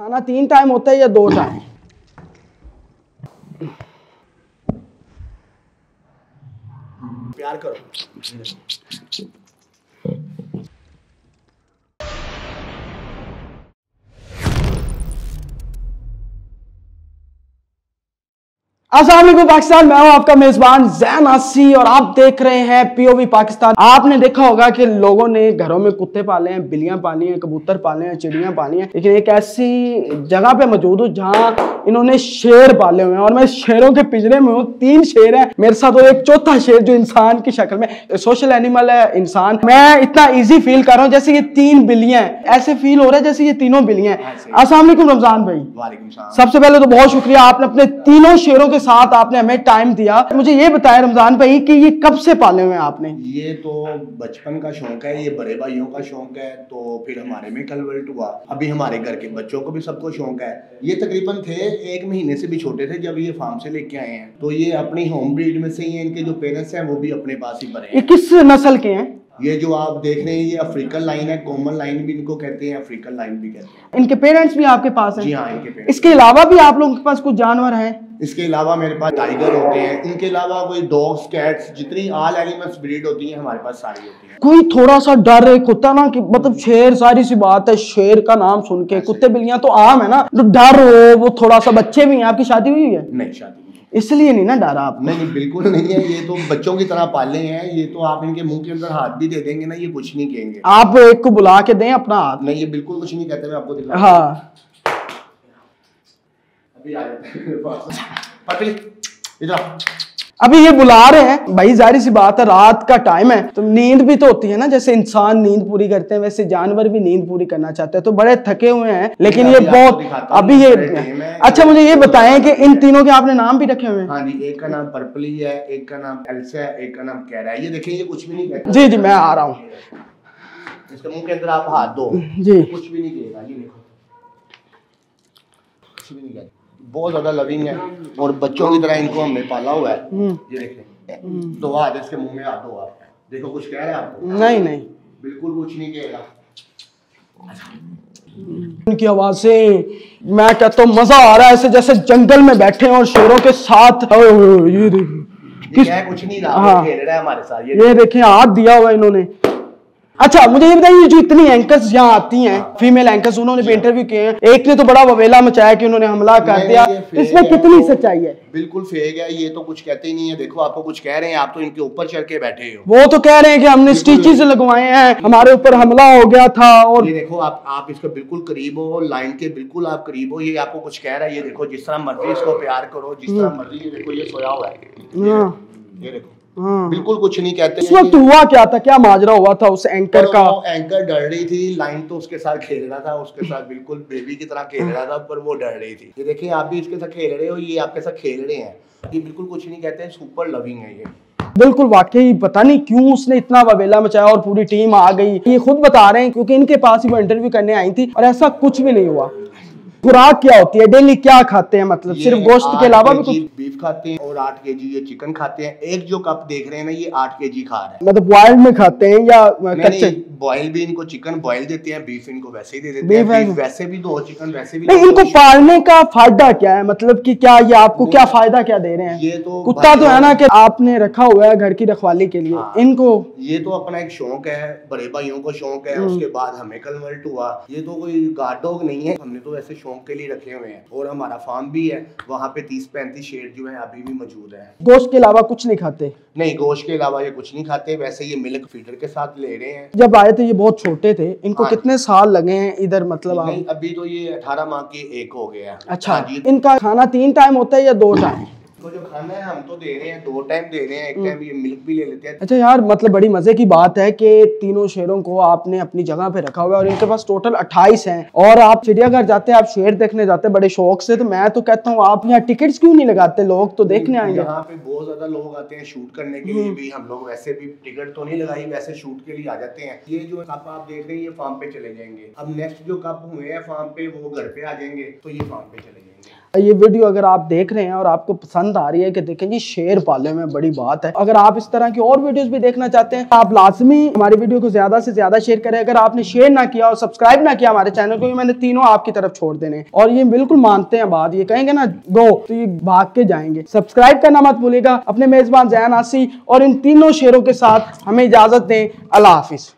खाना 3 टाइम होता है या 2 टाइम? प्यार करो। अस्सलाम वालेकुम पाकिस्तान, मैं हूं आपका मेजबान ज़ैन आसी और आप देख रहे हैं पीओवी पाकिस्तान। आपने देखा होगा कि लोगों ने घरों में कुत्ते पाले हैं, बिल्लियां पाली हैं, कबूतर पाले हैं, चिड़ियां पाली हैं, लेकिन एक ऐसी जगह पे मौजूद हूं जहां इन्होंने शेर पाले हुए हैं और मैं शेरों के पिंजरे में हूं। 3 शेर हैं मेरे साथ और एक चौथा शेर जो इंसान की शक्ल में, सोशल एनिमल है इंसान। मैं इतना ईजी फील कर रहा हूँ जैसे ये 3 बिल्लियां हैं, ऐसे फील हो रहा है जैसे ये तीनों बिल्लियां हैं। अस्सलाम वालेकुम रमजान भाई। वालेकुम सलाम। सबसे पहले तो बहुत शुक्रिया, आपने अपने तीनों शेरों के साथ आपने हमें टाइम दिया। मुझे ये बताया रमजान भाई कि ये कब से पाले हुए हैं आपने? ये तो बचपन का शौक है, ये बड़े भाइयों का शौक है, तो फिर हमारे में कन्वर्ट हुआ। अभी हमारे घर के बच्चों को भी सबको शौक है। ये तकरीबन थे 1 महीने से भी छोटे थे जब ये फार्म से लेके आए हैं, तो ये अपनी होम ब्रीड में से ही हैं। इनके जो पेरेंट्स हैं वो भी अपने पास ही बड़े हैं। ये किस नस्ल के हैं? ये जो आप देख रहे हैं ये अफ्रीकन लाइन है, कॉमन लाइन भी इनको कहते हैं, अफ्रीकन लाइन भी कहते हैं। इनके पेरेंट्स भी आपके पास हैं? जी हाँ, इनके पेरेंट्स। इसके अलावा भी आप लोगों के पास कुछ जानवर हैं? इसके अलावा मेरे पास टाइगर होते हैं, इनके अलावा कोई डॉग्स, कैट्स, जितनी ऑल एनिमल्स ब्रीड होती हैं हमारे पास सारी होती हैं। कोई थोड़ा सा डर एक होता ना कि मतलब शेर, सारी सी बात है, शेर का नाम सुन के, कुत्ते बिल्लियां तो आम है ना, तो डर हो वो थोड़ा सा। बच्चे भी हैं, आपकी शादी हुई है? नहीं, शादी इसलिए नहीं ना डरा आप? नहीं, बिल्कुल नहीं है। ये तो बच्चों की तरह पाले हैं। ये तो आप इनके मुंह के अंदर हाथ भी दे देंगे ना, ये कुछ नहीं कहेंगे। आप एक को बुला के दें अपना हाथ। नहीं, ये बिल्कुल कुछ नहीं कहते। मैं आपको दिखा। हाँ, अभी आ जाते हैं। इधर अभी ये बुला रहे हैं भाई। जाहिर सी बात है, रात का टाइम है तो नींद भी तो होती है ना, जैसे इंसान नींद पूरी करते हैं वैसे जानवर भी नींद पूरी करना चाहते हैं। तो बड़े थके हुए हैं, लेकिन ये बहुत अभी ये। अच्छा, मुझे ये बताएं कि इन तीनों के आपने नाम भी रखे हुए हैं? हाँ जी, एक का नाम पर्पली है, एक का नाम एल्सा है, एक का नाम कैरा है। ये देखिए, ये कुछ भी नहीं कहता। जी जी, मैं आ रहा हूँ। इसके मुंह के अंदर आप हाथ दो जी, कुछ भी नहीं कहेगा। ये देखो, कुछ भी नहीं कहता। बहुत ज्यादा लविंग है और बच्चों की तरह इनको हमने पाला हुआ है। ये देखें, 2 हाथ इसके मुंह में हाथ दो। आप देखो, कुछ कह रहे हैं आपको? नहीं नहीं, बिल्कुल कुछ नहीं कहेगा। उनकी आवाज से मैं कहता हूँ मजा आ रहा है, ऐसे जैसे जंगल में बैठे हैं और शेरों के साथ। ये देखिए, ये कुछ नहीं रहा। हाँ, खेल रहा है हमारे साथ। ये देखें, हाथ दिया हुआ इन्होंने। अच्छा, मुझे ये बताइए, जो इतनी एंकर्स यहाँ आती हैं, फीमेल एंकर्स, उन्होंने भी इंटरव्यू किए हैं, एक ने तो बड़ा ववेला मचाया कि उन्होंने हमला कर दिया। इसमें कितनी सच्चाई है? बिल्कुल फेक है। ये तो कुछ कहते ही नहीं है। देखो, आपको कुछ कह रहे हैं, आप तो इनके ऊपर चढ़ के बैठे हो। वो तो कह रहे हैं कि हमने स्टिचेस लगवाए हैं, हमारे ऊपर हमला हो गया था। और ये देखो, आप इसके बिल्कुल करीब हो, लाइन के बिल्कुल आप करीब हो। ये आपको कुछ कह रहा है। ये देखो, जिस तरह मर्जी इसको प्यार करो, जिस तरह मर्जी। ये देखो, ये सोया हुआ है। ये देखो, बिल्कुल कुछ नहीं कहते। इस वक्त हुआ क्या था, क्या माजरा हुआ था उस एंकर का? एंकर डर रही थी, लाइन तो उसके साथ खेल रहा था, उसके साथ बिल्कुल बेबी की तरह खेल रहा था, पर वो डर रही थी। ये देखिए, आप भी इसके साथ खेल रहे हो, ये आपके साथ खेल रहे हैं। ये बिल्कुल कुछ नहीं कहते, सुपर लविंग है ये। बिल्कुल, वाकई पता नहीं क्यों उसने इतना ववेला मचाया और पूरी टीम आ गई। ये खुद बता रहे हैं क्योंकि इनके पास ही वो इंटरव्यू करने आई थी और ऐसा कुछ भी नहीं हुआ। खुराक क्या होती है, डेली क्या खाते हैं, मतलब सिर्फ गोश्त के अलावा भी कुछ? बीफ खाते हैं और 8 केजी ये चिकन खाते हैं। एक जो कप देख रहे हैं ना, ये 8 केजी खा रहे हैं। मतलब बॉइल्ड में खाते हैं या कच्चे? बॉयल भी इनको चिकन बॉयल देते हैं, बीफ इनको वैसे ही दे देते हैं। बीफ वैसे भी दो, चिकन वैसे भी। नहीं, इनको पालने का फायदा क्या है, मतलब कि क्या ये आपको क्या फायदा क्या दे रहे हैं? ये तो कुत्ता तो है ना कि आपने रखा हुआ है घर की रखवाली के लिए। हाँ, इनको ये तो अपना एक शौक है, बड़े भाइयों को शौक है, उसके बाद हमें कन्वर्ट हुआ। ये तो कोई गार्ड डॉग नहीं है, हमने तो ऐसे शौक के लिए रखे हुए हैं। और हमारा फार्म भी है, वहाँ पे 30-35 शेर जो है अभी भी मौजूद है। गोश्त के अलावा कुछ नहीं खाते? नहीं, गोश्त के अलावा ये कुछ नहीं खाते। वैसे ये मिल्क फीडर के साथ ले रहे हैं। जब आए थे ये बहुत छोटे थे, इनको हाँ, कितने साल लगे हैं इधर, मतलब? नहीं, अभी तो ये 18 माह के एक हो गया। अच्छा, हाँ जी। इनका खाना 3 टाइम होता है या 2 टाइम? तो जो खाना है हम तो दे रहे हैं, 2 टाइम दे रहे हैं। एक टाइम ये मिल्क भी ले लेते हैं। अच्छा यार, मतलब बड़ी मजे की बात है कि तीनों शेरों को आपने अपनी जगह पे रखा हुआ है और इनके पास टोटल 28 हैं। और आप चिड़ियाघर जाते हैं, आप शेर देखने जाते हैं बड़े शौक से, तो मैं तो कहता हूँ आप यहाँ टिकट्स क्यों नहीं लगाते? लोग तो देखने आएंगे। यहाँ पे बहुत ज्यादा लोग आते हैं शूट करने के लिए भी। हम लोग वैसे भी टिकट तो नहीं लगाई, वैसे शूट के लिए आ जाते हैं। ये जो कप आप देख रहे हैं, ये फार्म पे चले जाएंगे। अब नेक्स्ट जो कप हुए हैं फार्म पे, वो घर पे आ जाएंगे, तो ये फार्म पे चले जाएंगे। ये वीडियो अगर आप देख रहे हैं और आपको पसंद आ रही है कि देखें जी शेर पाले में बड़ी बात है, अगर आप इस तरह की और वीडियोस भी देखना चाहते हैं आप लाजमी हमारी वीडियो को ज्यादा से ज्यादा शेयर करें। अगर आपने शेयर ना किया और सब्सक्राइब ना किया हमारे चैनल को, मैंने तीनों आपकी तरफ छोड़ देने और ये बिल्कुल मानते हैं बात, ये कहेंगे ना गो तो ये भाग के जाएंगे। सब्सक्राइब करना मत भूलिएगा। अपने मेजबान ज़ैन आसी और इन तीनों शेरों के साथ हमें इजाजत दें। अल्लाह हाफिज।